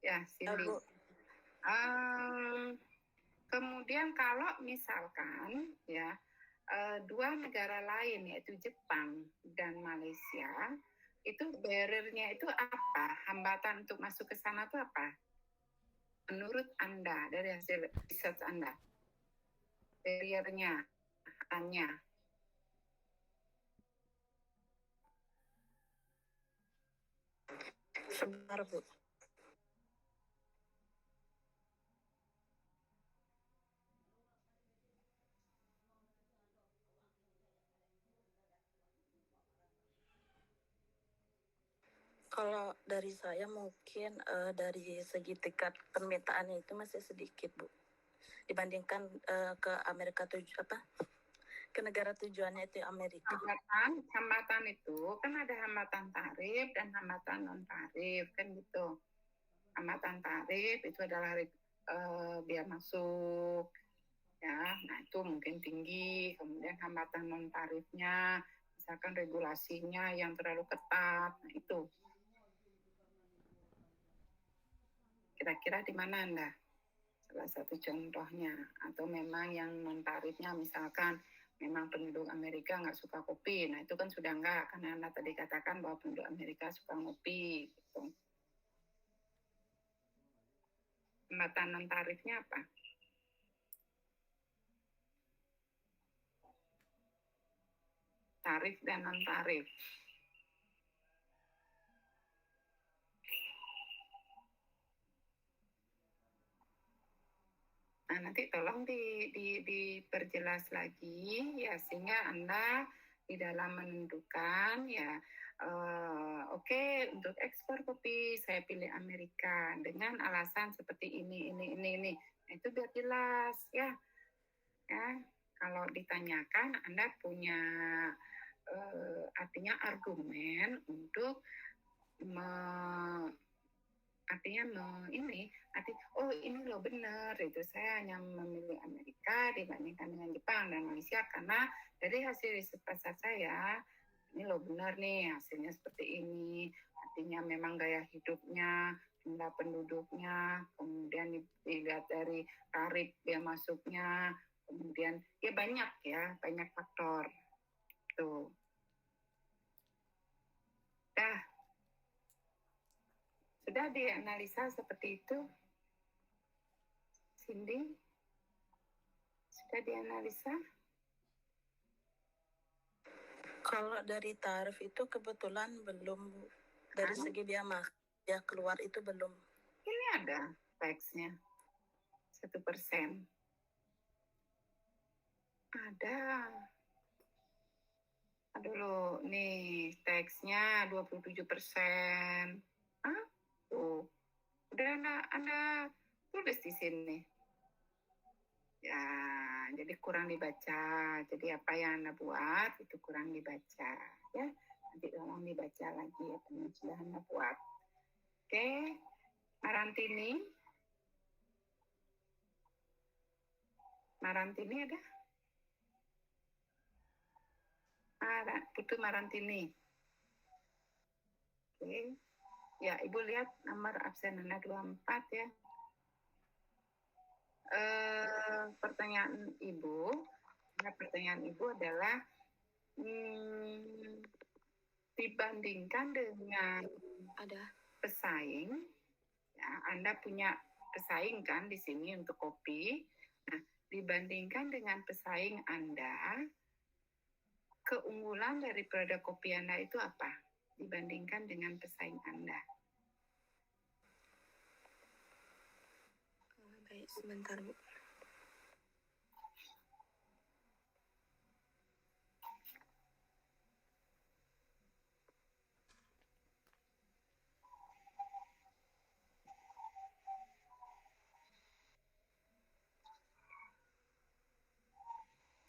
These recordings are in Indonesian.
Ya, Cindy. Bu. Kemudian kalau misalkan ya dua negara lain yaitu Jepang dan Malaysia itu barrier-nya itu apa? Hambatan untuk masuk ke sana itu apa? Menurut Anda dari hasil research Anda, barrier-nya, hanya Sebentar, Bu. Kalau dari saya mungkin dari segi tingkat permintaannya itu masih sedikit, Bu. Dibandingkan ke Amerika ke negara tujuannya itu Amerika. Hambatan itu kan ada hambatan tarif dan hambatan non tarif kan gitu. Hambatan tarif itu adalah biaya masuk ya, nah itu mungkin tinggi. Kemudian hambatan non tarifnya misalkan regulasinya yang terlalu ketat, nah itu kira-kira di mana Anda? Salah satu contohnya. Atau memang yang non tarifnya misalkan memang penduduk Amerika nggak suka kopi, nah itu kan sudah nggak, karena Anda tadi katakan bahwa penduduk Amerika suka ngopi gitu. Hambatan non tarifnya apa? Tarif dan non tarif. Nah, nanti tolong diperjelas lagi ya, sehingga Anda di dalam menentukan ya oke, untuk ekspor kopi saya pilih Amerika dengan alasan seperti ini. Nah, itu biar jelas ya. Ya, kalau ditanyakan Anda punya artinya argumen untuk ini loh benar itu saya hanya memilih Amerika dibandingkan dengan Jepang dan Malaysia karena dari hasil riset pasar saya ini loh benar nih hasilnya seperti ini, artinya memang gaya hidupnya, jumlah penduduknya, kemudian dilihat dari tarif biaya masuknya, kemudian ya banyak faktor tuh. Sudah dianalisa seperti itu, Cindy? Sudah dianalisa? Kalau dari tarif itu kebetulan belum, Bu. Dari segi biaya keluar itu belum. Ini ada teksnya 1%. Ada. Aduh loh, nih teksnya 27%. Tuh. Udah Anda tulis di sini. Ya, jadi kurang dibaca. Jadi apa yang Anda buat itu kurang dibaca. Ya, nanti tolong dibaca lagi apa yang sudah Anda buat. Oke, Marantini ada? Putu Marantini. Oke. Ya, Ibu lihat nomor absen Anda 24 ya. Pertanyaan Ibu adalah dibandingkan dengan pesaing, ya, Anda punya pesaing kan di sini untuk kopi. Nah, dibandingkan dengan pesaing Anda, keunggulan dari produk kopi Anda itu apa? Dibandingkan dengan pesaing Anda. Baik, sebentar, Bu.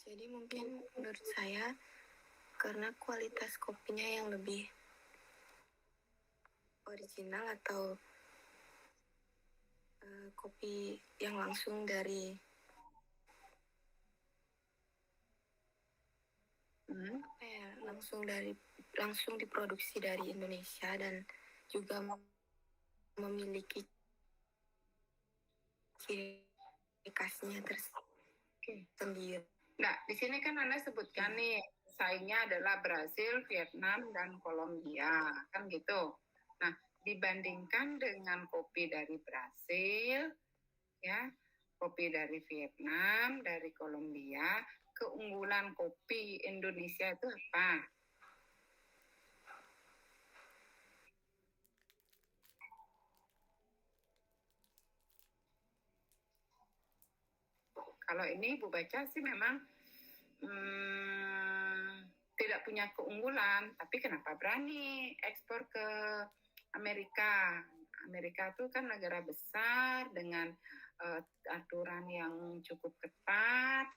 Jadi mungkin menurut saya karena kualitas kopinya yang lebih original atau kopi yang langsung dari langsung diproduksi dari Indonesia dan juga memiliki ciri khasnya tersendiri. Nah, di sini kan Anda sebutkan nih, saingnya adalah Brasil, Vietnam, dan Kolombia, kan gitu. Nah, dibandingkan dengan kopi dari Brasil, ya, kopi dari Vietnam, dari Kolombia, keunggulan kopi Indonesia itu apa? Kalau ini Ibu baca sih memang tidak punya keunggulan, tapi kenapa berani ekspor ke Amerika? Amerika itu kan negara besar dengan aturan yang cukup ketat.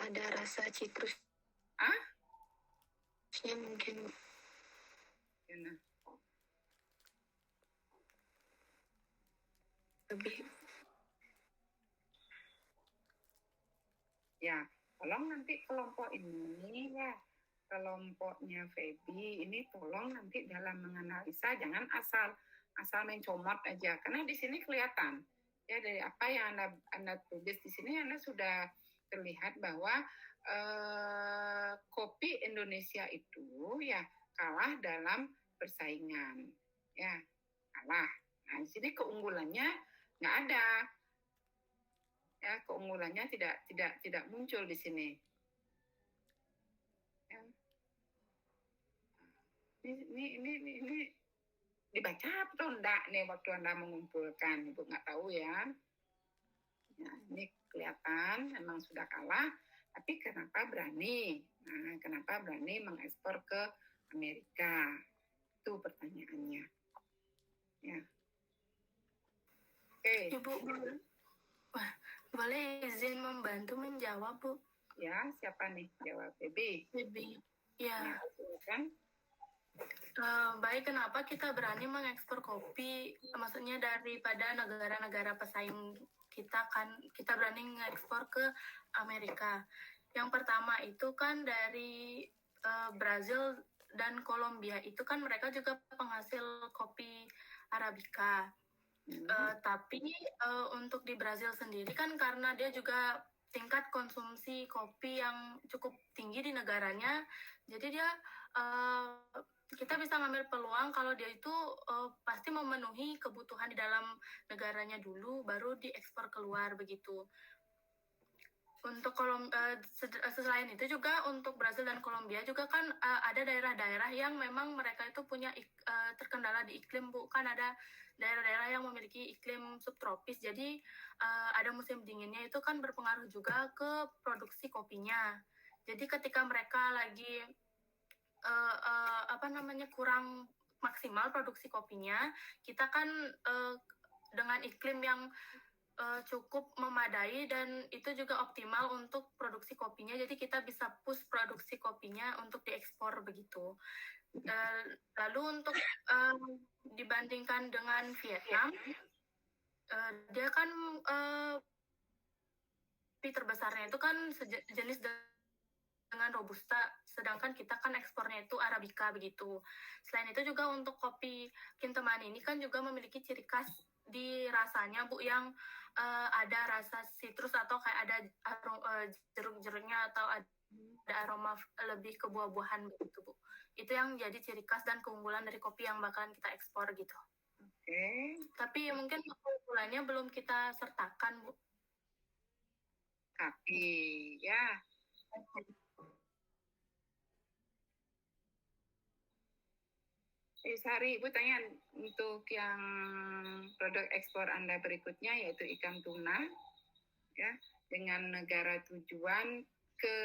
Ada rasa citrus. Mungkin. Nah. Lebih. Ya, tolong nanti kelompok ini ya, kelompoknya Feby ini tolong nanti dalam menganalisa jangan asal main comot aja, karena di sini kelihatan ya dari apa yang Anda tulis di sini Anda sudah terlihat bahwa kopi Indonesia itu ya kalah dalam persaingan, ya kalah. Nah di sini keunggulannya nggak ada. Ya, keunggulannya tidak muncul di sini. Ya. Ini dibaca atau enggak nih waktu Anda mengumpulkan? Ibu nggak tahu ya. Ya, ini kelihatan memang sudah kalah, tapi kenapa berani? Nah, kenapa berani mengekspor ke Amerika? Itu pertanyaannya. Ya. Oke. Ibu, boleh izin membantu menjawab, Bu? Ya, siapa nih? Jawab, Baby. Baby. Ya. Silakan. Baik, kenapa kita berani mengekspor kopi? Maksudnya daripada negara-negara pesaing kita kan, kita berani mengekspor ke Amerika. Yang pertama itu kan dari Brazil dan Kolombia itu kan mereka juga penghasil kopi Arabica. Tapi untuk di Brazil sendiri kan karena dia juga tingkat konsumsi kopi yang cukup tinggi di negaranya, jadi dia kita bisa ngambil peluang kalau dia itu pasti memenuhi kebutuhan di dalam negaranya dulu, baru diekspor keluar begitu. Untuk selain itu juga untuk Brasil dan Kolombia juga kan ada daerah-daerah yang memang mereka itu punya terkendala di iklim, Bu. Kan ada daerah-daerah yang memiliki iklim subtropis, jadi ada musim dinginnya itu kan berpengaruh juga ke produksi kopinya. Jadi ketika mereka lagi kurang maksimal produksi kopinya, kita kan dengan iklim yang cukup memadai dan itu juga optimal untuk produksi kopinya, jadi kita bisa push produksi kopinya untuk diekspor begitu. Lalu untuk dibandingkan dengan Vietnam, dia kan kopi terbesarnya itu kan jenis dengan Robusta, sedangkan kita kan ekspornya itu Arabica begitu. Selain itu juga untuk kopi Kintamani ini kan juga memiliki ciri khas di rasanya, Bu, yang ada rasa citrus atau kayak ada jeruk-jeruknya atau ada aroma lebih ke buah-buahan begitu, Bu. Itu yang jadi ciri khas dan keunggulan dari kopi yang bakalan kita ekspor gitu. Oke. Tapi mungkin keunggulannya belum kita sertakan, Bu. Tapi ya. Sari, Ibu tanya untuk yang produk ekspor Anda berikutnya yaitu ikan tuna, ya, dengan negara tujuan ke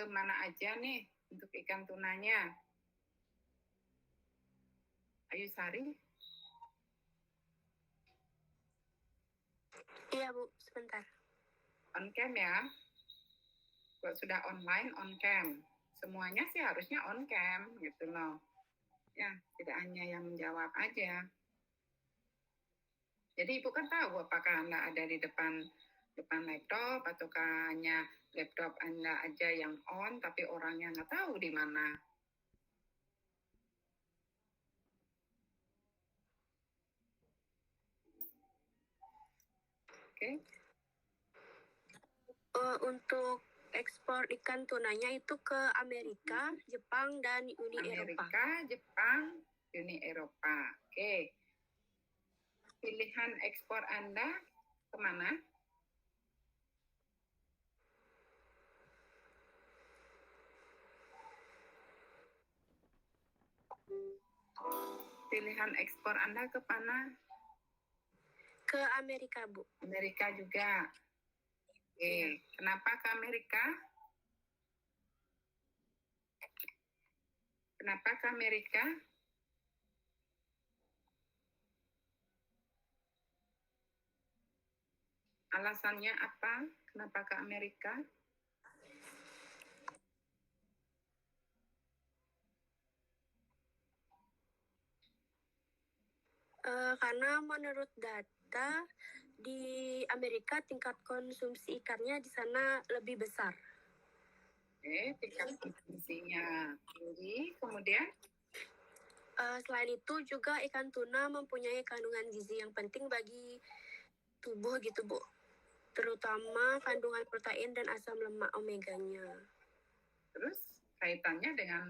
mana aja nih untuk ikan tunanya? Ayu Sari? Iya, Bu, sebentar. On cam ya? Kalau sudah online, on cam. Semuanya sih harusnya on cam gitu loh. Ya, tidak hanya yang menjawab aja. Jadi Ibu kan tahu apakah Anda ada di depan laptop ataukah hanya laptop Anda aja yang on tapi orangnya nggak tahu di mana. Oke. Untuk ekspor ikan tunanya itu ke Amerika, Jepang, dan Uni Eropa. Amerika, Jepang, Uni Eropa. Oke. Pilihan ekspor Anda kemana? Pilihan ekspor Anda ke mana? Ke Amerika, Bu. Amerika juga. Oke. Kenapa ke Amerika? Kenapa ke Amerika? Alasannya apa? Kenapa ke Amerika? Karena menurut data di Amerika tingkat konsumsi ikannya di sana lebih besar. Oke, tingkat konsumsinya tinggi. Kemudian? Selain itu juga ikan tuna mempunyai kandungan gizi yang penting bagi tubuh gitu, Bu. Terutama kandungan protein dan asam lemak omeganya. Terus kaitannya dengan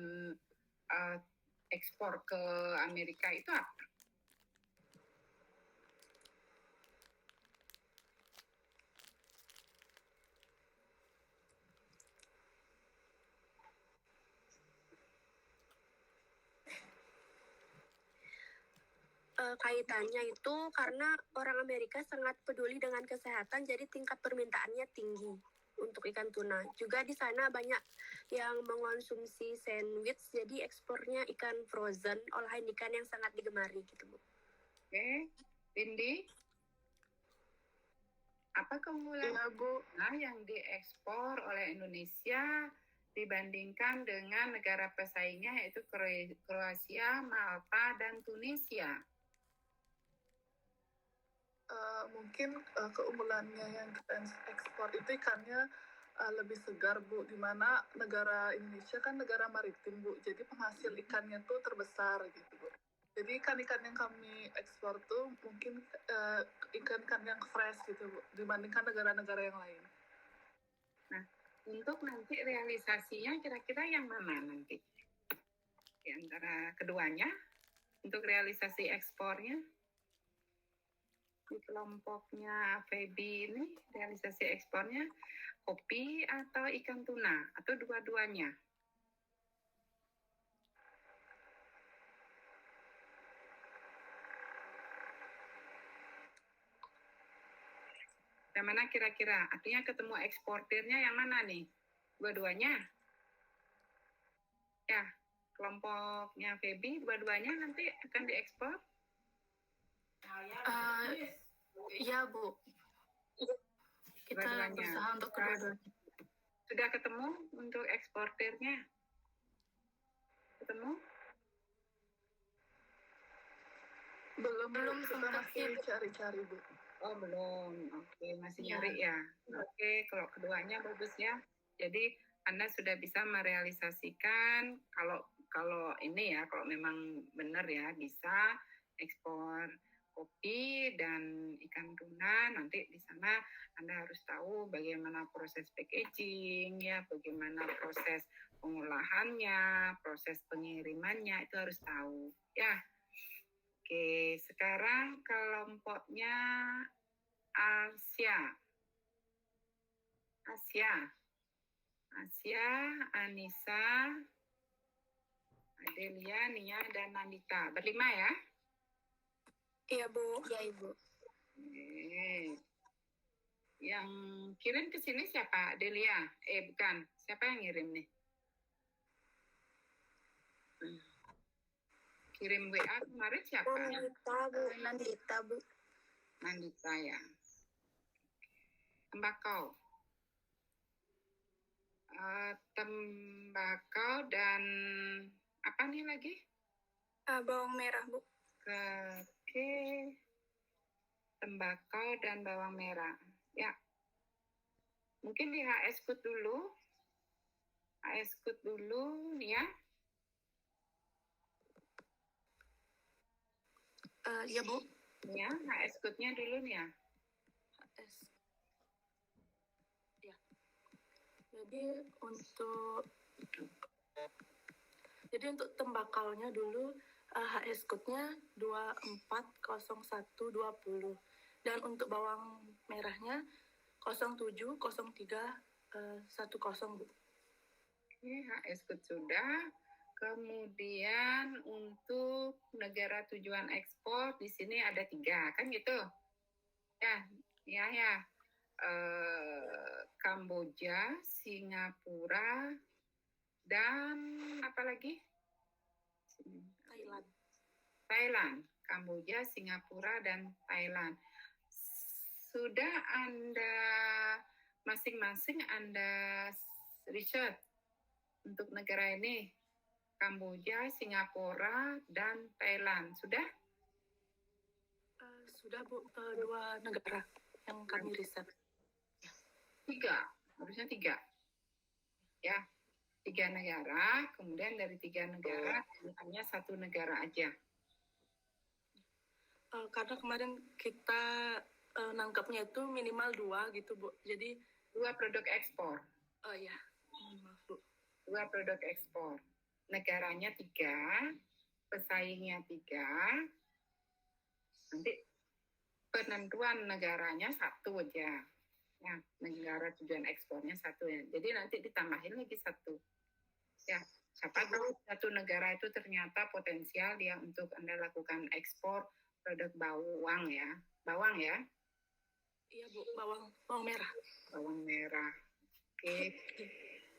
ekspor ke Amerika itu apa? Kaitannya itu karena orang Amerika sangat peduli dengan kesehatan, jadi tingkat permintaannya tinggi untuk ikan tuna. Juga di sana banyak yang mengonsumsi sandwich, jadi ekspornya ikan frozen, olahan ikan yang sangat digemari gitu, Bu. Oke, Cindy, apa keunggulan yang diekspor oleh Indonesia dibandingkan dengan negara pesaingnya yaitu Kroasia, Malta, dan Tunisia? Mungkin keunggulannya yang kita ekspor itu ikannya lebih segar, Bu. Di mana negara Indonesia kan negara maritim, Bu. Jadi penghasil ikannya tuh terbesar gitu, Bu. Jadi ikan-ikan yang kami ekspor tuh mungkin ikan-ikan yang fresh gitu, Bu, dibandingkan negara-negara yang lain. Nah, untuk nanti realisasinya kira-kira yang mana nanti? Di antara keduanya, untuk realisasi ekspornya? Di kelompoknya Feby ini realisasi ekspornya kopi atau ikan tuna atau dua-duanya? Yang mana kira-kira? Artinya ketemu eksportirnya yang mana nih? Dua-duanya? Ya, kelompoknya Feby dua-duanya nanti akan diekspor? Iya, Bu. Kita Dua-duanya. berusaha untuk kedua-duanya. Sudah ketemu untuk eksportirnya? Ketemu? Belum kita sempat masih cari-cari, Bu. Oh, belum. Oke, masih Ya. nyari ya. Oke, kalau keduanya bagus ya. Jadi Anda sudah bisa merealisasikan kalau ini ya, kalau memang benar ya bisa ekspor kopi dan ikan tuna, nanti di sana Anda harus tahu bagaimana proses packaging ya, bagaimana proses pengolahannya, proses pengirimannya, itu harus tahu ya. Oke, sekarang kelompoknya Asia, Anissa, Adelia, Nia, dan Nandita. Berlima ya? Iya, Bu. Iya, Ibu. Yang kirim ke sini siapa? Adelia? Bukan. Siapa yang ngirim nih? Kirim WA kemarin siapa? Nandita, Bu. Nandita ya. Tembakau. Tembakau dan apa nih lagi? Bawang merah, Bu. Oke. Tembakau dan bawang merah. Ya. Mungkin di HS Food dulu. HS Food dulu nih ya. Iya, Bu. Ya, HS Food-nya dulu nih ya. Ya. Jadi untuk tembakaunya dulu HS code-nya 240120 dan untuk bawang merahnya 070310 Bu. Oke, HS code sudah. Kemudian untuk negara tujuan ekspor di sini ada 3, kan gitu? Ya. Kamboja, Singapura, dan apa lagi? Thailand. Kamboja, Singapura, dan Thailand. Sudah Anda masing-masing Anda riset untuk negara ini? Kamboja, Singapura, dan Thailand. Sudah? Sudah Bu, 2 negara yang kami riset. 3, harusnya 3. Ya, 3 negara, kemudian dari 3 negara hanya 1 negara aja. Karena kemarin kita nangkapnya itu minimal 2 gitu Bu, jadi 2 produk ekspor. Oh ya, maaf Bu. 2 produk ekspor. Negaranya 3, pesaingnya 3, nanti penentuan negaranya 1 aja. Ya, negara tujuan ekspornya 1 ya. Jadi nanti ditambahin lagi 1. Ya, siapa tahu 1 negara itu ternyata potensial ya untuk Anda lakukan ekspor produk bawang ya. Bawang ya? Iya Bu, bawang merah. Bawang merah. Oke.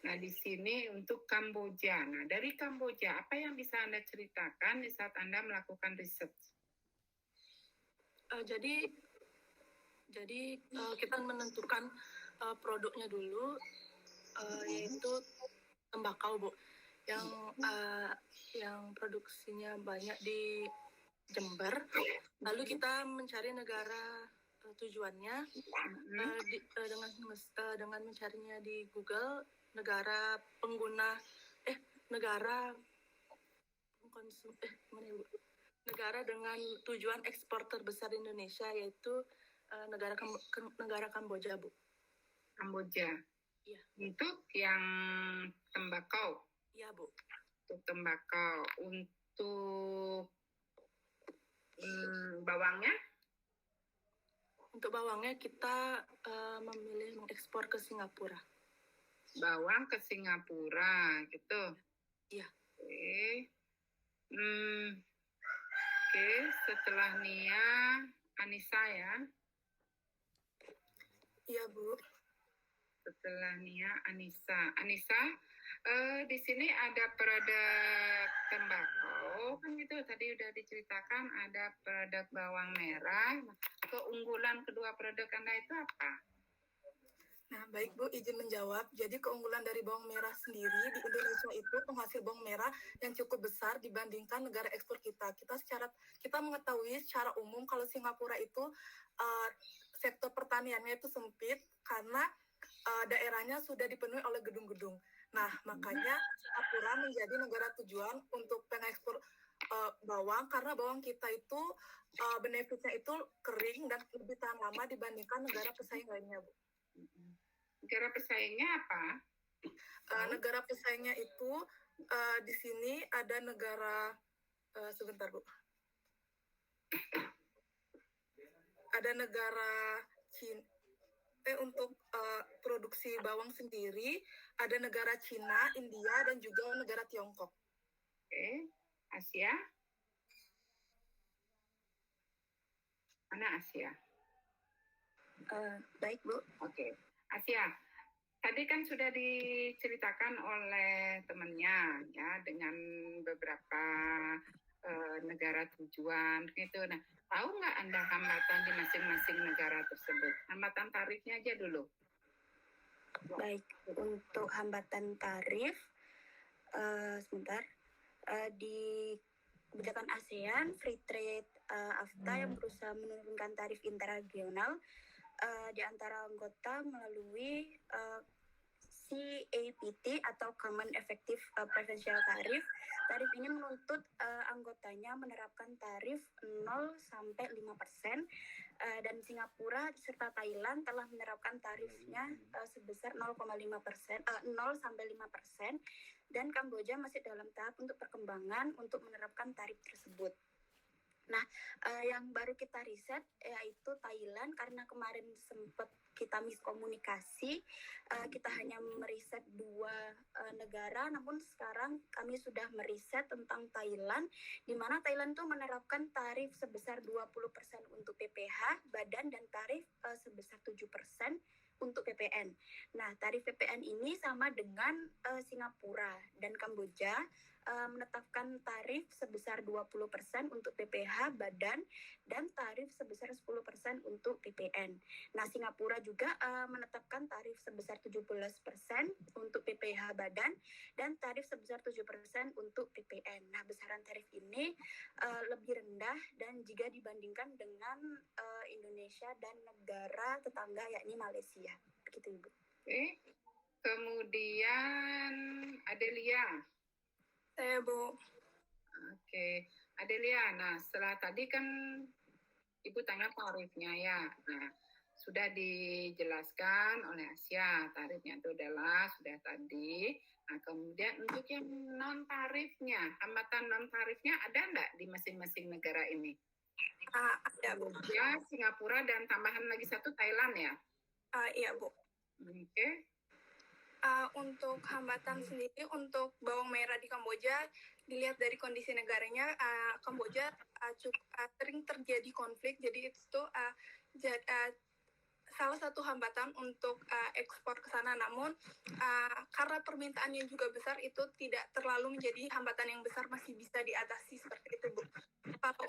Nah, di sini untuk Kamboja. Nah, dari Kamboja, apa yang bisa Anda ceritakan di saat Anda melakukan riset? Jadi kita menentukan produknya dulu, yaitu tembakau Bu, yang produksinya banyak di Jember. Lalu kita mencari negara tujuannya dengan mencarinya di Google, negara dengan tujuan ekspor terbesar Indonesia, yaitu negara Kamboja Bu. Kamboja. Iya. Untuk yang tembakau. Iya Bu. Untuk tembakau. Untuk bawangnya? Untuk bawangnya kita memilih mengekspor ke Singapura. Bawang ke Singapura, gitu? Iya. Oke, setelah Nia, Anissa ya? Iya Bu. Setelah Nia, Anissa. Anissa, di sini ada produk tembakau, kan gitu, tadi udah diceritakan ada produk bawang merah. Keunggulan kedua produk Anda itu apa? Nah, baik Bu, izin menjawab. Jadi keunggulan dari bawang merah sendiri di Indonesia itu penghasil bawang merah yang cukup besar dibandingkan negara ekspor kita. Kita mengetahui secara umum kalau Singapura itu sektor pertaniannya itu sempit karena daerahnya sudah dipenuhi oleh gedung-gedung. Nah, makanya Singapura menjadi negara tujuan untuk pengekspor bawang karena bawang kita itu benefitnya itu kering dan lebih tahan lama dibandingkan negara pesaing lainnya, Bu. Negara pesaingnya apa? Negara pesaingnya itu di sini ada negara sebentar Bu. Ada negara Cina. Untuk produksi bawang sendiri ada negara Cina, India, dan juga negara Tiongkok. Oke, Asia? Mana Asia? Baik Bu. Oke, Asia. Tadi kan sudah diceritakan oleh temannya ya dengan beberapa negara tujuan gitu. Nah, tahu nggak Anda hambatan di masing-masing negara tersebut? Hambatan tarifnya aja dulu. Baik, untuk hambatan tarif, sebentar, di kebijakan ASEAN, Free Trade AFTA yang berusaha menurunkan tarif interregional di antara anggota melalui CAPT atau Common Effective Preferential Tariff. Tarif ini menuntut anggotanya menerapkan tarif 0 sampai 5% Dan Singapura serta Thailand telah menerapkan tarifnya sebesar 0,5%, 0 sampai 5%, dan Kamboja masih dalam tahap untuk perkembangan untuk menerapkan tarif tersebut. Nah, yang baru kita riset yaitu Thailand, karena kemarin sempat kita miskomunikasi, kita hanya meriset 2 negara, namun sekarang kami sudah meriset tentang Thailand, di mana Thailand tuh menerapkan tarif sebesar 20% untuk PPH badan dan tarif sebesar 7% untuk PPN. Nah, tarif PPN ini sama dengan Singapura, dan Kamboja menetapkan tarif sebesar 20% untuk PPH badan dan tarif sebesar 10% untuk PPN. Nah, Singapura juga menetapkan tarif sebesar 17% untuk PPH badan dan tarif sebesar 7% untuk PPN. Nah, besaran tarif ini lebih rendah dan jika dibandingkan dengan Indonesia dan negara tetangga yakni Malaysia. Begitu, Ibu. Oke. Kemudian Adelia. Saya, Bu. Oke, Adelia. Nah, setelah tadi kan Ibu tanya tarifnya ya. Nah, sudah dijelaskan oleh Asia, tarifnya itu adalah sudah tadi. Nah, kemudian untuk yang non tarifnya, hambatan non tarifnya ada enggak di masing-masing negara ini? Ada, Bu. Ya, Singapura dan tambahan lagi satu Thailand ya. Iya, Bu. Oke. Untuk hambatan sendiri untuk bawang merah di Kamboja, dilihat dari kondisi negaranya, Kamboja sering terjadi konflik, jadi itu salah satu hambatan untuk ekspor ke sana. Namun karena permintaannya juga besar, itu tidak terlalu menjadi hambatan yang besar, masih bisa diatasi seperti itu, Bu. Kalau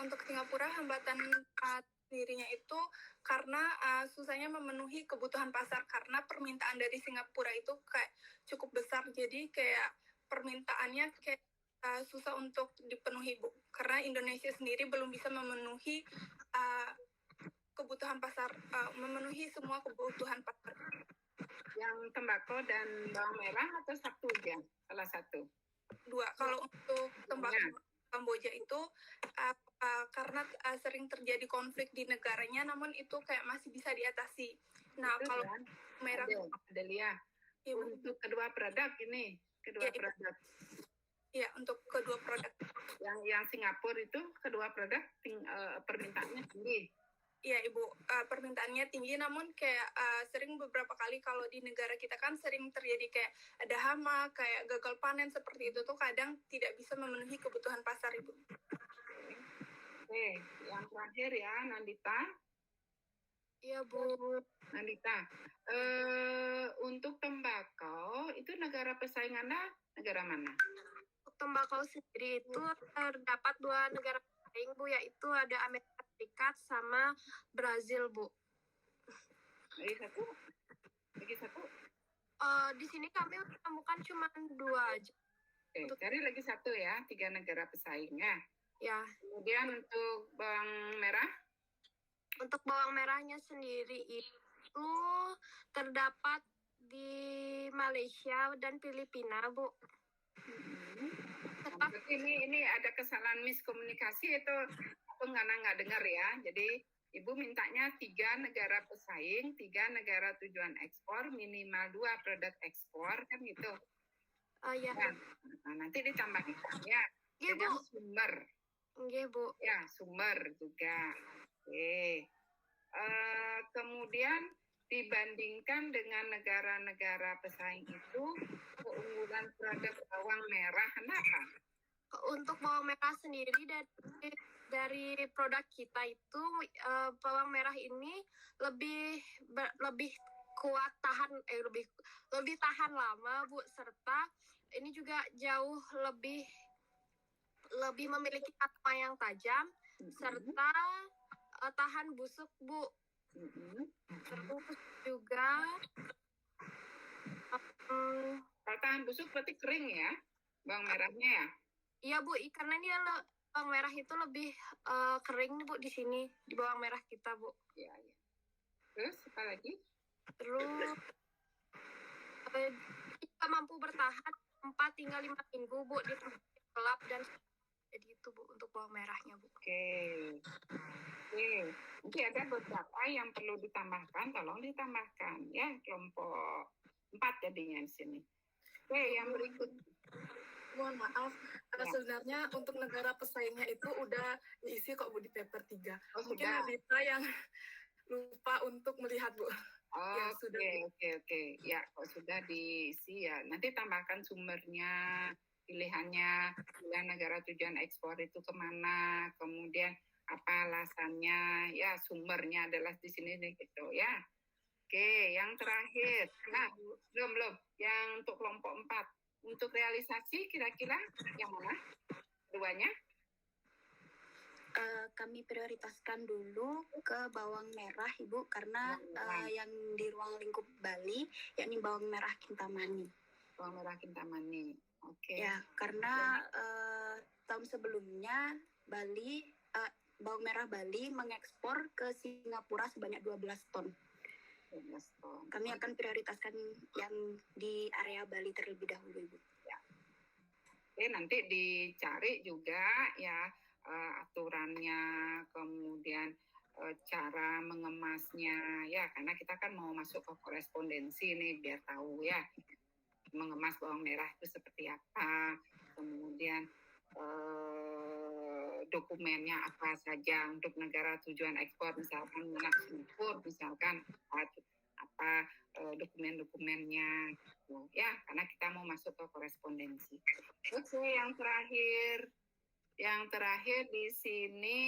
untuk Singapura hambatan sendirinya itu karena susahnya memenuhi kebutuhan pasar, karena permintaan dari Singapura itu kayak cukup besar, jadi kayak permintaannya kayak susah untuk dipenuhi, Bu, karena Indonesia sendiri belum bisa memenuhi kebutuhan pasar, memenuhi semua kebutuhan pasar. Yang tembakau dan bawang merah atau satu aja? Salah satu? 2. Kalau untuk tembakau Kamboja itu karena sering terjadi konflik di negaranya, namun itu kayak masih bisa diatasi. Nah, itu kalau kan? merah, Adelia, ya, untuk kedua produk ini, ya, produk. Ya, untuk kedua produk. Yang Singapura itu kedua produk permintaannya tinggi. Iya, Ibu, permintaannya tinggi, namun kayak sering beberapa kali kalau di negara kita kan sering terjadi kayak ada hama, kayak gagal panen seperti itu tuh kadang tidak bisa memenuhi kebutuhan pasar, Ibu. Oke, yang terakhir ya, Nandita. Iya, Bu. Nandita, untuk tembakau itu negara pesaingannya negara mana? Untuk tembakau sendiri itu terdapat 2 negara pesaing, Bu, yaitu ada Amerika Serikat sama Brazil, Bu. Lagi satu? Di sini kami menemukan cuma 2 aja. Oke, cari lagi satu ya, 3 negara pesaingnya. Ya. Kemudian untuk bawang merah? Untuk bawang merahnya sendiri itu terdapat di Malaysia dan Filipina, Bu. Berarti ini ada kesalahan miskomunikasi itu aku nggak dengar ya. Jadi Ibu mintanya 3 negara pesaing, 3 negara tujuan ekspor, minimal 2 produk ekspor, kan gitu. Ya. Nah, nanti ditambahin ya. Iya, Bu. Sumber. Iya, Bu. Ya, sumber juga. Oke. Kemudian dibandingkan dengan negara-negara pesaing itu, keunggulan produk bawang merah kenapa? Untuk bawang merah sendiri dari produk kita itu bawang merah ini lebih kuat lebih tahan lama, Bu, serta ini juga jauh lebih memiliki aroma yang tajam, serta tahan busuk, Bu. Terus juga kalau tahan busuk berarti kering ya bawang merahnya ya? Iya, Bu, karena ini bawang merah itu lebih kering, Bu, di sini di bawang merah kita, Bu. Iya. Terus apa lagi? Terus Jika mampu bertahan 4 hingga 5 minggu, Bu, di tempat yang gelap dan jadi itu, Bu, untuk bawang merahnya, Bu. Oke. Nanti ada beberapa yang perlu ditambahkan, tolong ditambahkan ya, kelompok 4 jadinya di sini. Oke, yang berikut. Mohon maaf, Ya. sebenarnya untuk negara pesaingnya itu udah diisi kok Bu di paper 3. Oh, Mungkin sudah. Adita yang lupa untuk melihat Bu. Ya, sudah. Oke. Ya, kok sudah diisi ya. Nanti tambahkan sumbernya, pilihannya, pilihan negara tujuan ekspor itu kemana, kemudian apa alasannya, ya sumbernya adalah di sini nih gitu ya. Oke, yang terakhir. Nah, belum. Yang untuk kelompok 4. Untuk realisasi kira-kira yang mana? Keduanya? Kami prioritaskan dulu ke bawang merah, Ibu, karena yang di ruang lingkup Bali, yakni bawang merah Kintamani. Bawang merah Kintamani. Oke. Ya, karena tahun sebelumnya bawang merah Bali mengekspor ke Singapura sebanyak 12 ton. 12 ton. Kami akan prioritaskan yang di area Bali terlebih dahulu, Ibu. Ya. Oke, nanti dicari juga ya aturannya, kemudian cara mengemasnya ya, karena kita kan mau masuk ke korespondensi nih biar tahu ya mengemas bawang merah itu seperti apa, kemudian dokumennya apa saja untuk negara tujuan ekspor, misalkan minyak Singapura, misalkan apa dokumen-dokumennya gitu, ya, karena kita mau masuk ke korespondensi. Oke, yang terakhir di sini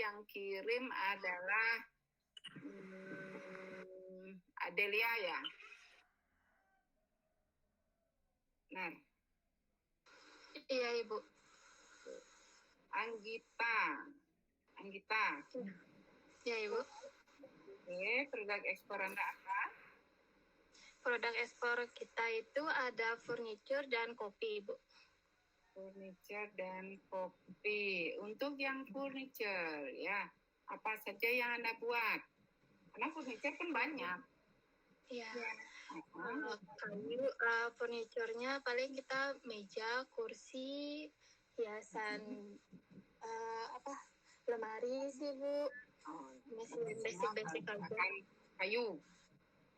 yang kirim adalah Adelia ya. Nah, Iya, Ibu. Anggita. Iya, Ibu. Oke, produk ekspor Anda apa? Produk ekspor kita itu ada furniture dan kopi, Ibu. Furniture dan kopi. Untuk yang furniture, ya, apa saja yang Anda buat? Karena furniture kan banyak. Iya. Kayu, furniturnya paling kita meja, kursi, hiasan, lemari sih, Bu. Basic aja. Kayu.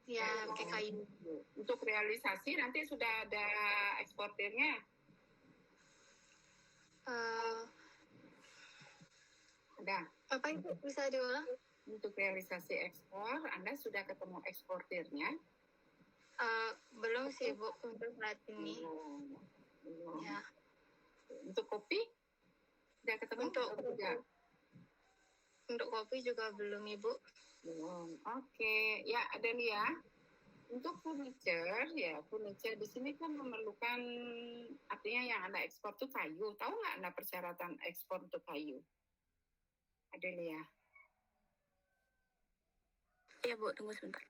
Ya, pakai kayu. Untuk realisasi nanti sudah ada eksportirnya. Ada. Apa itu bisa diulang? Untuk realisasi ekspor, Anda sudah ketemu eksportirnya? Belum sih, Bu, untuk saat ini. Belum. Ya. Untuk kopi? Sudah ketemu? Untuk kopi juga belum, Ibu. Belum. Oke. Ya, Adelia. Untuk furniture di sini kan memerlukan, artinya yang Anda ekspor itu kayu. Tahu nggak Anda persyaratan ekspor untuk kayu? Adelia. Iya, Bu, tunggu sebentar.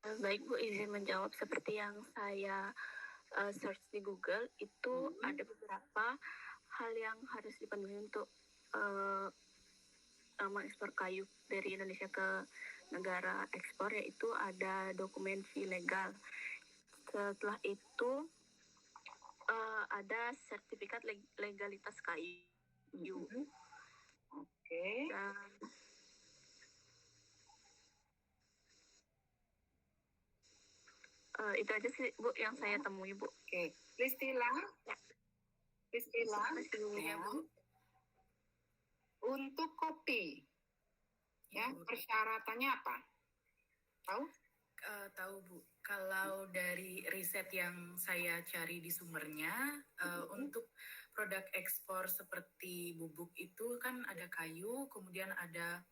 Baik, Bu, izin menjawab. Seperti yang saya search di Google, itu ada beberapa hal yang harus dipenuhi untuk mengekspor kayu dari Indonesia ke negara ekspor, yaitu ada dokumen fee legal. Setelah itu ada sertifikat legalitas kayu. Oke. Dan itu aja sih, Bu, yang saya temui, Bu. Oke. Priscilla. Ya, Bu. Untuk kopi, ya, persyaratannya apa? Tahu? Tahu, Bu. Kalau dari riset yang saya cari di sumbernya, untuk produk ekspor seperti bubuk itu kan ada kayu, kemudian ada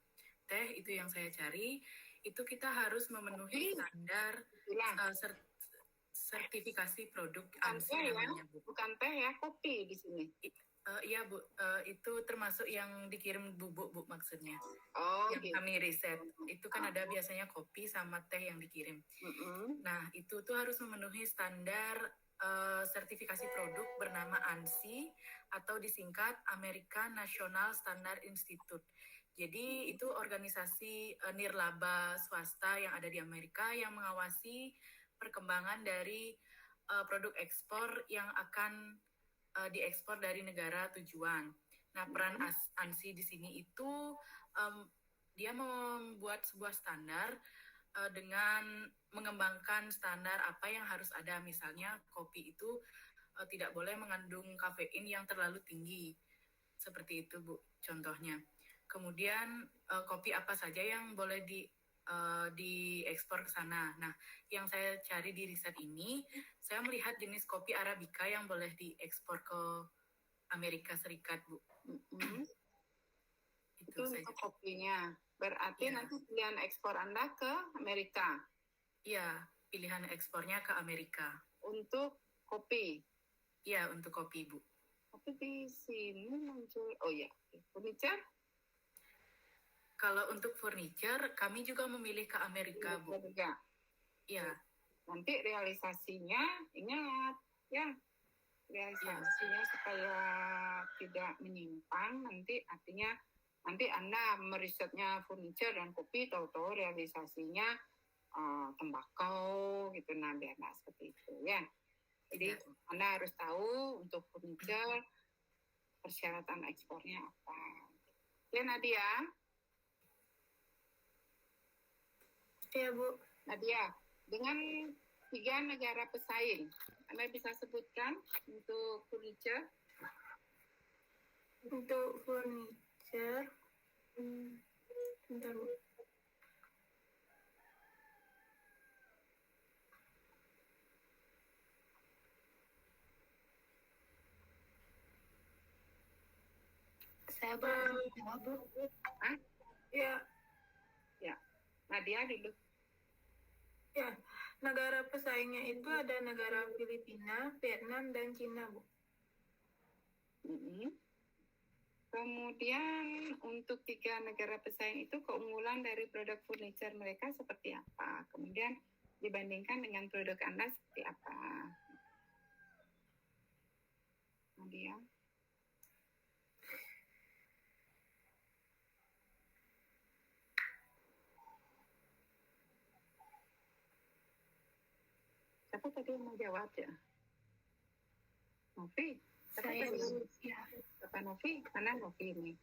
teh, itu yang saya cari. Itu kita harus memenuhi standar sertifikasi produk Bukan ANSI teh ya, namanya, Bu. bukan teh ya, kopi di sini. Iya, Bu. Itu termasuk yang dikirim bubuk, Bu, maksudnya. Oh, Yang gitu. kami riset. Itu kan ada biasanya kopi sama teh yang dikirim. Nah, itu tuh harus memenuhi standar sertifikasi produk bernama ANSI atau disingkat American National Standard Institute. Jadi itu organisasi nirlaba swasta yang ada di Amerika yang mengawasi perkembangan dari produk ekspor yang akan diekspor dari negara tujuan. Nah, peran ANSI di sini itu dia membuat sebuah standar dengan mengembangkan standar apa yang harus ada. Misalnya kopi itu tidak boleh mengandung kafein yang terlalu tinggi. Seperti itu, Bu, contohnya. Kemudian kopi apa saja yang boleh diekspor ke sana. Nah, yang saya cari di riset ini, saya melihat jenis kopi Arabica yang boleh diekspor ke Amerika Serikat, Bu. Itu untuk kopinya. Berarti Ya. nanti pilihan ekspor Anda ke Amerika. Iya, pilihan ekspornya ke Amerika. Untuk kopi. Iya, untuk kopi, Bu. Tapi di sini muncul, oh ya, furniture. Kalau untuk furniture, kami juga memilih ke Amerika, Bu. Juga. Iya. Nanti realisasinya, ingat ya, realisasinya supaya tidak menyimpang. Nanti artinya nanti Anda merisetnya furniture dan kopi, tahu-tahu realisasinya tembakau gitu, nah biar nggak seperti itu ya. Jadi Anda harus tahu untuk furniture persyaratan ekspornya apa. Ya Nadia. Ya Bu. Nadia, dengan 3 negara pesaing, Anda bisa sebutkan untuk furniture? Untuk furniture, bentar Bu. Saya belum jawab Bu. Hah? Ya. Ya, Nadia dulu. Ya, negara pesaingnya itu ada negara Filipina, Vietnam, dan Cina, Bu. Kemudian untuk 3 negara pesaing itu keunggulan dari produk furniture mereka seperti apa? Kemudian dibandingkan dengan produk Anda seperti apa? Nadia? Siapa tadi yang mau jawab ya? Novi? Saya Bu. Ya. Bapak Novi? Mana Novi ini?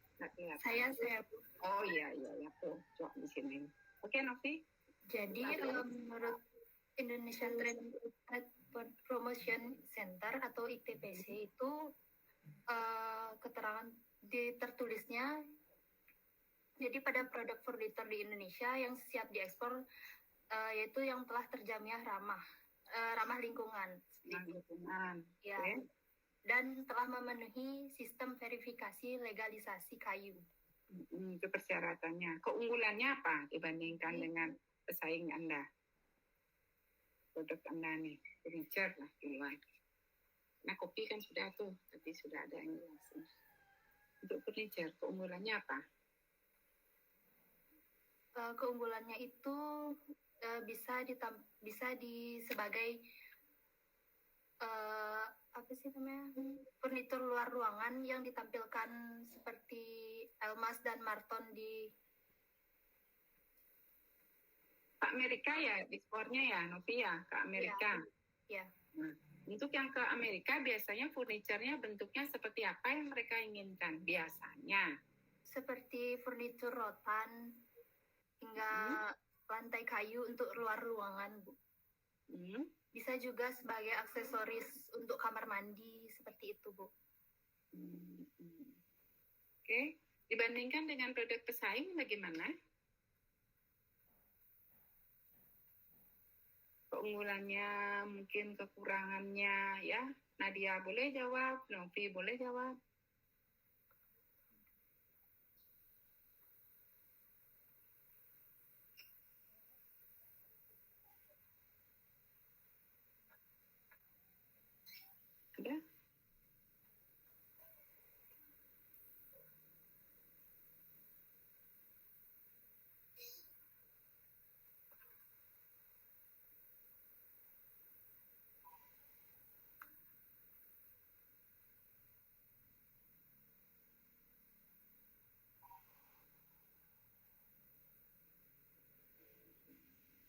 Saya Bu. Oh iya, tuh. Coba di sini. Oke, Novi? Jadi, menurut Indonesian Trade Promotion Center atau ITPC itu keterangan tertulisnya, jadi pada produk furniture di Indonesia yang siap diekspor yaitu yang telah terjamin ramah lingkungan. Ya. Okay. Dan telah memenuhi sistem verifikasi legalisasi kayu. Itu persyaratannya. Keunggulannya apa dibandingkan dengan pesaing Anda? Produk Anda nih, furniture lah duluan. Nah, kopi kan sudah tuh, tapi sudah ada yang jelasin. Untuk furniture, keunggulannya apa? Keunggulannya itu bisa sebagai apa sih namanya, furnitur luar ruangan yang ditampilkan seperti Elmas dan Marton di Amerika ya, ekspornya ya, Novi ya, ke Amerika. Ya. Nah, untuk yang ke Amerika biasanya furniturnya bentuknya seperti apa yang mereka inginkan biasanya? Seperti furnitur rotan hingga lantai kayu untuk luar ruangan, Bu. Bisa juga sebagai aksesoris untuk kamar mandi, seperti itu, Bu. Oke. Dibandingkan dengan produk pesaing bagaimana? Keunggulannya, mungkin kekurangannya ya. Nadia boleh jawab, Novi boleh jawab. Ada?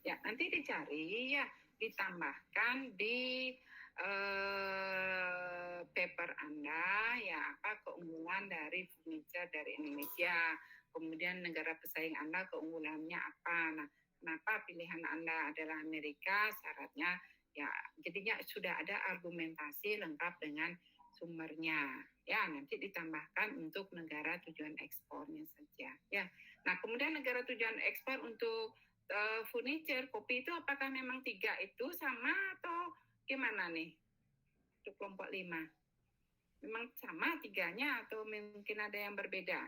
Ya, nanti dicari ya, ditambahkan di paper Anda ya apa keunggulan dari furniture dari Indonesia. Kemudian negara pesaing Anda keunggulannya apa. Nah, kenapa pilihan Anda adalah Amerika? Syaratnya ya jadinya sudah ada argumentasi lengkap dengan sumbernya. Ya, nanti ditambahkan untuk negara tujuan ekspornya saja. Ya. Nah, kemudian negara tujuan ekspor untuk furniture, kopi itu apakah memang 3 itu sama atau gimana nih? Untuk kelompok 5. Memang sama 3-nya atau mungkin ada yang berbeda?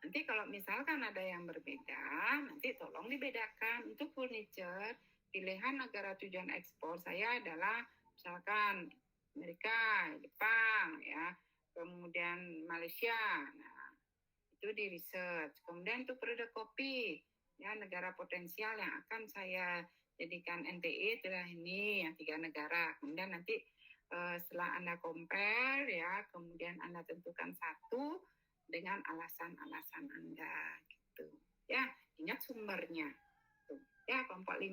Nanti kalau misalkan ada yang berbeda, nanti tolong dibedakan. Untuk furniture, pilihan negara tujuan ekspor saya adalah misalkan Amerika, Jepang, ya, kemudian Malaysia. Nah, itu di research. Kemudian untuk produk kopi, ya negara potensial yang akan saya jadikan NTE adalah ini yang 3 negara. Kemudian nanti setelah Anda compare ya, kemudian Anda tentukan satu dengan alasan-alasan Anda gitu. Ya, ingat sumbernya. Tuh. Ya, kelompok 5.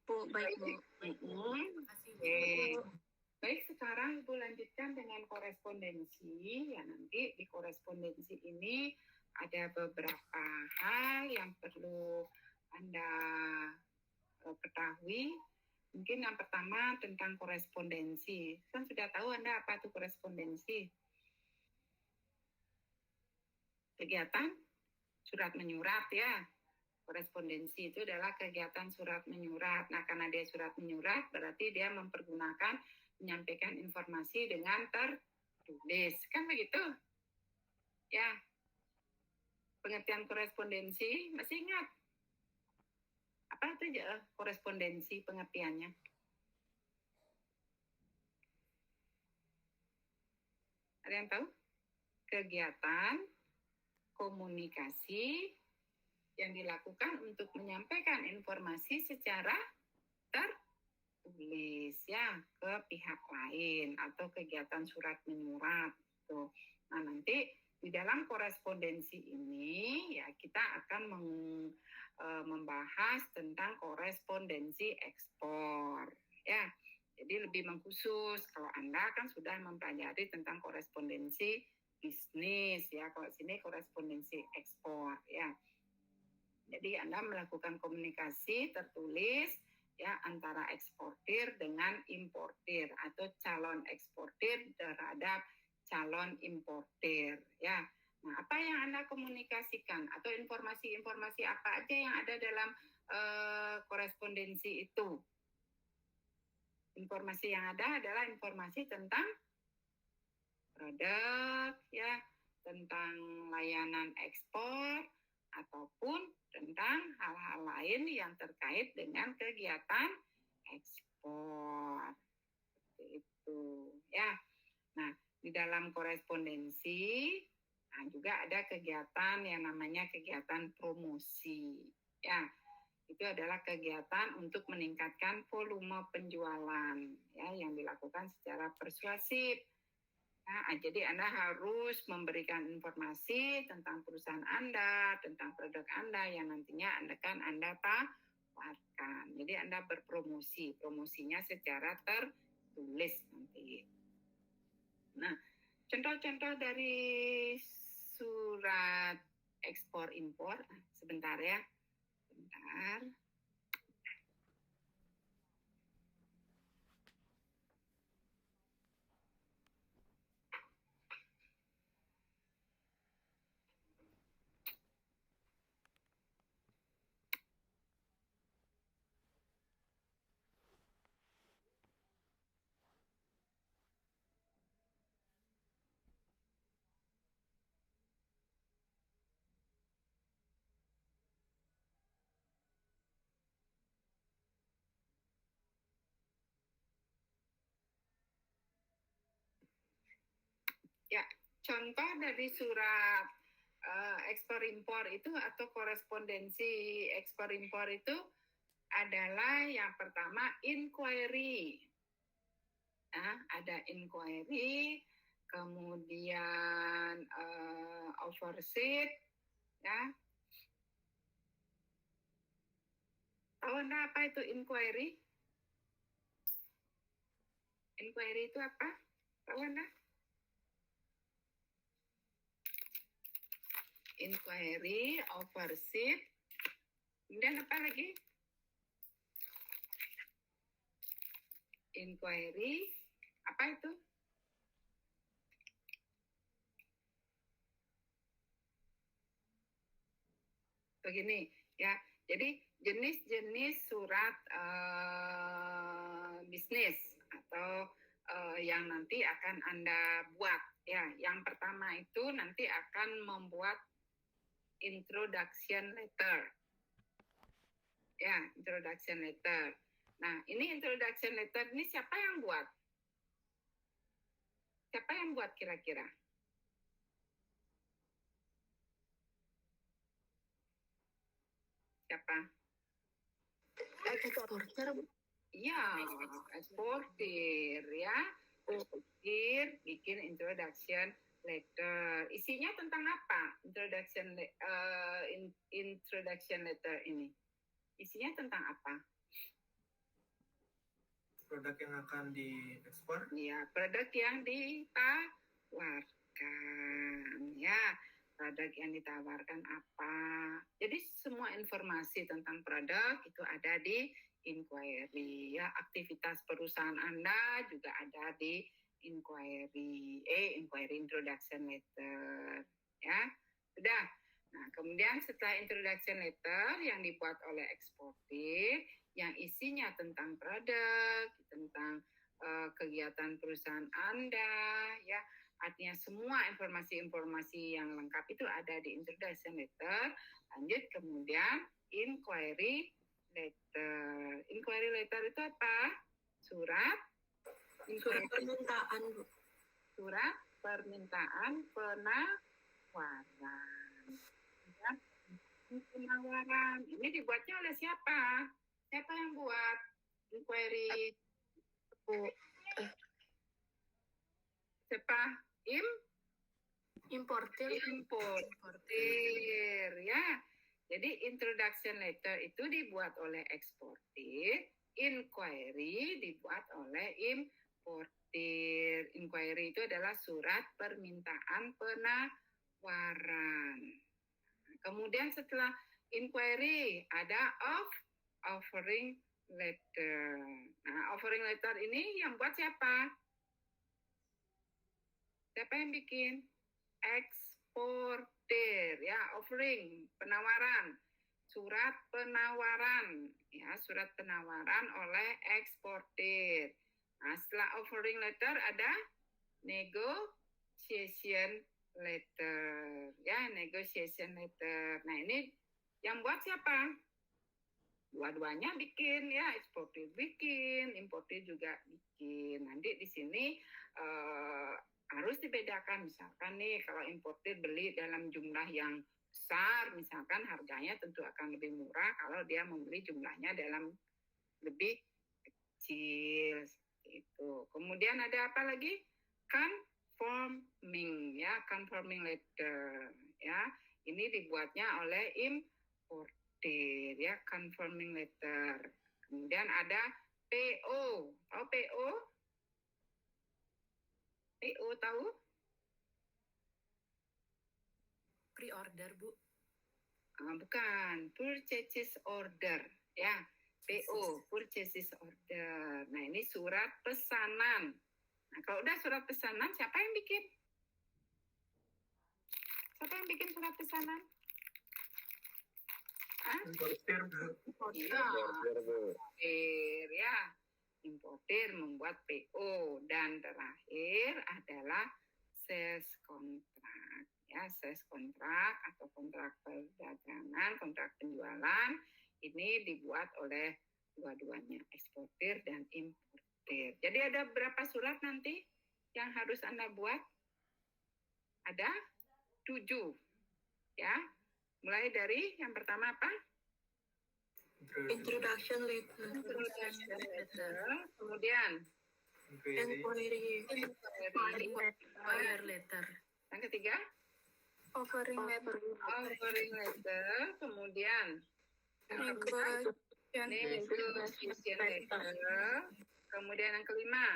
Bu, baik Bu. Terima kasih, Bu. Baik, sekarang Ibu lanjutkan dengan korespondensi. Ya, nanti di korespondensi ini ada beberapa hal yang perlu Anda ketahui. Mungkin yang pertama tentang korespondensi. Kan sudah tahu Anda apa itu korespondensi? Kegiatan surat menyurat ya. Korespondensi itu adalah kegiatan surat menyurat. Nah, karena dia surat menyurat, berarti dia mempergunakan menyampaikan informasi dengan tertulis. Kan begitu? Ya. Pengertian korespondensi, masih ingat? Apa itu korespondensi pengertiannya? Ada yang tahu? Kegiatan komunikasi yang dilakukan untuk menyampaikan informasi secara tertulis ya ke pihak lain atau kegiatan surat menyurat gitu. Nah, nanti di dalam korespondensi ini ya kita akan membahas tentang korespondensi ekspor ya. Jadi lebih mengkhusus kalau Anda kan sudah mempelajari tentang korespondensi bisnis ya, kalau sini korespondensi ekspor ya. Jadi Anda melakukan komunikasi tertulis ya antara eksportir dengan importir atau calon eksportir terhadap calon importir ya. Nah, apa yang Anda komunikasikan atau informasi-informasi apa aja yang ada dalam korespondensi itu? Informasi yang ada adalah informasi tentang produk ya, tentang layanan ekspor ataupun tentang hal-hal lain yang terkait dengan kegiatan ekspor. Seperti itu ya. Nah, di dalam korespondensi juga ada kegiatan yang namanya kegiatan promosi ya. Itu adalah kegiatan untuk meningkatkan volume penjualan ya yang dilakukan secara persuasif. Nah, jadi Anda harus memberikan informasi tentang perusahaan Anda, tentang produk Anda yang nantinya Anda tawarkan. Jadi Anda berpromosi, promosinya secara tertulis nanti. Nah, contoh-contoh dari surat ekspor impor, sebentar ya. Bentar. Ya, contoh dari surat ekspor impor itu atau korespondensi ekspor impor itu adalah yang pertama inquiry. Nah, ada inquiry, kemudian overseas, ya. Tahu Anda apa itu inquiry? Inquiry itu apa? Tahu Anda? Inquiry, overseas, kemudian apa lagi? Inquiry, apa itu? Begini, ya. Jadi jenis-jenis surat bisnis atau yang nanti akan Anda buat. Ya, yang pertama itu nanti akan membuat introduction letter. Ya, introduction letter. Nah, ini introduction letter ini siapa yang buat? Siapa yang buat kira-kira? Siapa? Eksporter, Bu. Iya, eksportir ya. Eksportir, bikin introduction letter. Isinya tentang apa? Introduction letter ini. Isinya tentang apa? Produk yang akan diekspor. Ya, produk yang ditawarkan. Ya, produk yang ditawarkan apa. Jadi semua informasi tentang produk itu ada di inquiry. Ya, aktivitas perusahaan Anda juga ada di inquiry. Inquiry introduction letter. Ya, sudah. Nah, kemudian setelah introduction letter yang dibuat oleh eksportir, yang isinya tentang produk, tentang kegiatan perusahaan Anda, ya, artinya semua informasi-informasi yang lengkap itu ada di introduction letter. Lanjut kemudian inquiry letter. Inquiry letter itu apa? Surat Permintaan, Bu. Surat permintaan penawaran. Ya, penawaran. Ini dibuatnya oleh siapa? Siapa yang buat inquiry? Siapa? Importer. Importir, ya. Jadi introduction letter itu dibuat oleh eksportir, inquiry dibuat oleh importir. Inquiry itu adalah surat permintaan penawaran. Kemudian setelah inquiry ada offering letter. Nah, offering letter ini yang buat siapa? Siapa yang bikin? Eksportir, ya, offering, penawaran. Surat penawaran, ya, surat penawaran oleh eksportir. Nah, setelah offering letter ada negotiation letter, ya, negotiation letter. Nah, ini yang buat siapa? Dua-duanya bikin, ya, eksportir bikin, importir juga bikin. Nanti di sini harus dibedakan, misalkan nih kalau importir beli dalam jumlah yang besar, misalkan harganya tentu akan lebih murah kalau dia membeli jumlahnya dalam lebih kecil, itu. Kemudian ada apa lagi? Conforming, ya, conforming letter, ya. Ini dibuatnya oleh importir, ya, conforming letter. Kemudian ada PO. Tahu PO? PO tahu? Pre-order, Bu. Bukan, purchase order, ya. PO, purchase order. Nah, ini surat pesanan. Nah, kalau udah surat pesanan, siapa yang bikin? Siapa yang bikin surat pesanan? Importir, Bu. Iya, importir, ya. Importir membuat PO. Dan terakhir adalah sales contract. Ya, sales contract atau kontrak perdagangan, kontrak penjualan. Ini dibuat oleh dua-duanya, eksportir dan importir. Jadi ada berapa surat nanti yang harus Anda buat? Ada 7. Ya. Mulai dari yang pertama apa? Introduction letter, Introduction letter. Kemudian inquiry, Inquire letter. yang ketiga, offering letter, offering letter. Kemudian negotiation, negotiation letter. Kemudian yang kelima,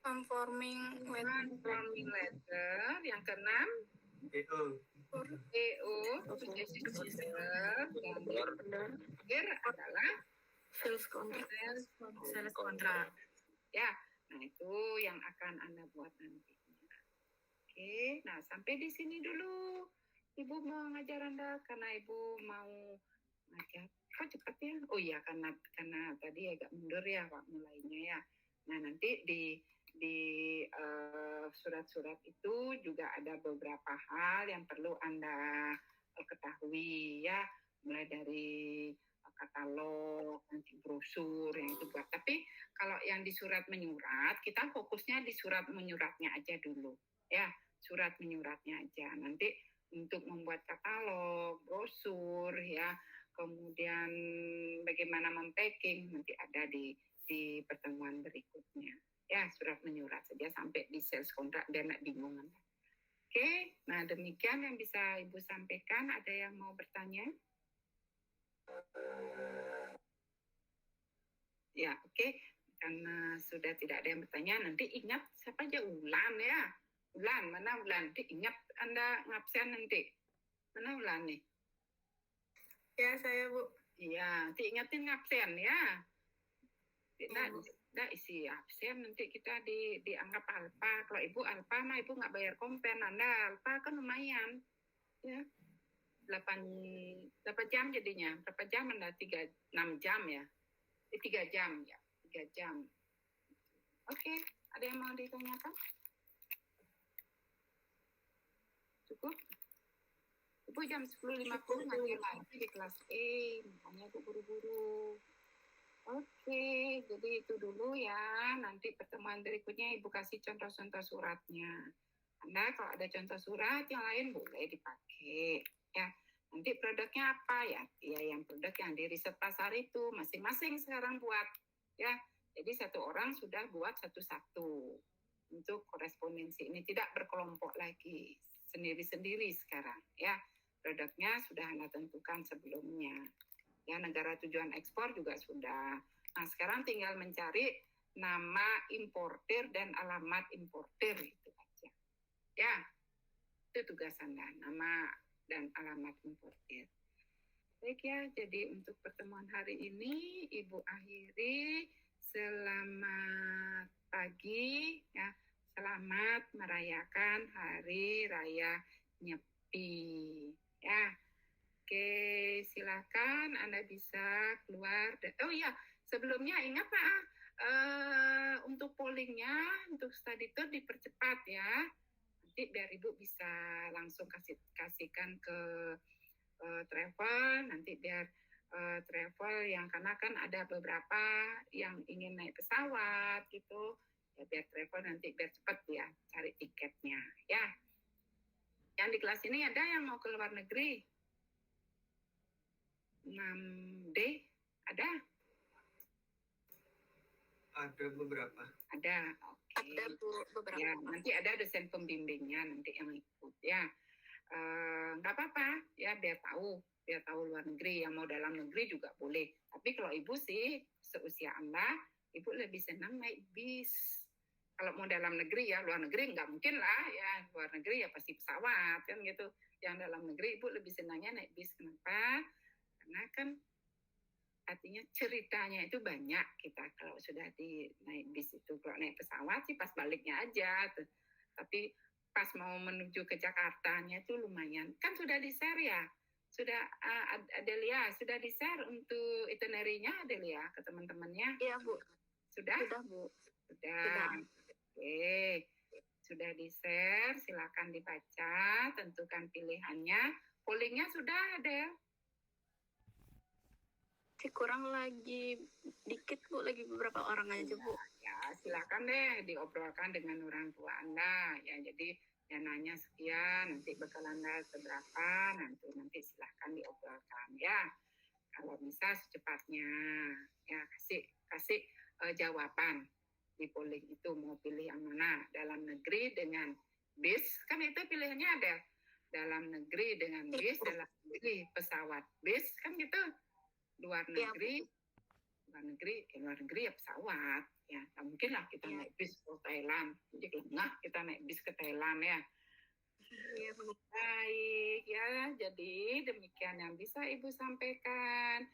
conforming letter, confirming letter. Yang keenam, EO. EO, suggestion letter. Dan yang terakhir adalah sales contract. Sales contract. ya. Nah, itu yang akan Anda buat nantinya. Oke, nah sampai di sini dulu. Ibu mau ngajar Anda karena Ibu mau ngajar. Kok cepat ya? Oh iya, karena tadi agak mundur ya Pak mulainya ya. Nah, nanti di surat-surat itu juga ada beberapa hal yang perlu Anda ketahui ya, mulai dari katalog, nanti brosur yang itu buat. Tapi kalau yang di surat menyurat, kita fokusnya di surat menyuratnya aja dulu ya, surat menyuratnya aja. Nanti untuk membuat katalog, brosur ya, kemudian bagaimana mempacking nanti ada di pertemuan berikutnya. Ya, surat menyurat saja sampai di sales contract dan bingung. Oke, nah demikian yang bisa Ibu sampaikan. Ada yang mau bertanya? Ya, oke. Karena sudah tidak ada yang bertanya, nanti ingat siapa aja Ulan ya. Ulan, mana Ulan? Nanti ingat Anda ngabsen nanti. Mana Ulan nih? Ya, saya Bu. Iya, nanti ingatin ngabsen ya. Tidak isi absen, nanti kita dianggap alfa. Kalau Ibu alfa mah Ibu nggak bayar kompen. Anda alfa kan lumayan. Ya. 8 jam jadinya. Berapa jam Anda? 6 jam ya. 3 jam ya. 3 jam. Oke, ada yang mau ditanyakan? Cukup? Ibu jam 10.50 ngajar lagi di kelas E, makanya Ibu buru-buru. Oke, jadi itu dulu ya. Nanti pertemuan berikutnya Ibu kasih contoh-contoh suratnya. Anda kalau ada contoh surat yang lain boleh dipakai. Ya, nanti produknya apa ya? Ya yang produk yang di riset pasar itu masing-masing sekarang buat. Ya, jadi satu orang sudah buat satu-satu untuk korespondensi ini, tidak berkelompok lagi, sendiri-sendiri sekarang. Ya, produknya sudah Anda tentukan sebelumnya. Ya, negara tujuan ekspor juga sudah. Nah, sekarang tinggal mencari nama importer dan alamat importer itu aja. Ya, itu tugas Anda, nama dan alamat importer. Baik ya, jadi untuk pertemuan hari ini Ibu akhiri. Selamat pagi ya. Selamat merayakan Hari Raya Nyepi. Ya. Oke, silakan Anda bisa keluar. Oh iya, sebelumnya ingat Pak, untuk pollingnya, untuk study tour dipercepat ya. Nanti biar Ibu bisa langsung kasihkan ke travel, nanti biar travel yang karena kan ada beberapa yang ingin naik pesawat gitu, ya biar travel nanti biar cepat ya cari tiketnya ya. Yang di kelas ini ada yang mau ke luar negeri? 6D ada? Ada beberapa. Ada, oke. Ada Bu, beberapa. Ya, nanti ada dosen pembimbingnya nanti yang ikut ya. Nggak apa-apa ya, biar tahu luar negeri. Yang mau dalam negeri juga boleh. Tapi kalau Ibu sih seusia Anda, Ibu lebih senang naik bis. Kalau mau dalam negeri ya, luar negeri nggak mungkin lah ya. Luar negeri ya pasti pesawat kan gitu. Yang dalam negeri Ibu lebih senangnya naik bis. Kenapa? Karena kan artinya ceritanya itu banyak kita kalau sudah di naik bis itu. Kalau naik pesawat sih pas baliknya aja tuh. Tapi pas mau menuju ke Jakartanya itu lumayan. Kan sudah di-share ya? Sudah, Adelia, sudah di-share untuk itinerary-nya Adelia ke teman-temannya? Iya Bu. Sudah? Sudah Bu. Sudah. Oke. Sudah di-share, silakan dibaca, tentukan pilihannya. Pollingnya sudah ada. Kurang lagi dikit Bu, lagi beberapa orang aja Bu. Ya, silakan deh diobrolkan dengan orang tua Anda ya. Jadi ya nanya sekian, nanti bekal Anda seberapa, nanti silahkan diobrolkan ya. Kalau bisa secepatnya ya kasih jawaban di polling itu mau pilih yang mana, dalam negeri dengan bis, kan itu pilihannya ada dalam negeri dengan bis, dalam negeri pesawat bis kan gitu, luar negeri ya pesawat ya. Nah, mungkin lah kita naik bis ke Thailand, jadi enggak kita naik bis ke Thailand ya. Baik ya, jadi demikian yang bisa Ibu sampaikan.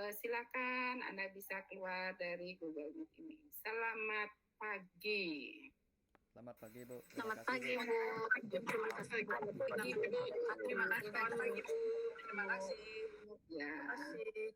Silakan Anda bisa keluar dari Google Meet ini. Selamat pagi. Selamat pagi Bu. Selamat pagi Bu. Terima kasih Bu. Terima kasih. Ya. Terima kasih.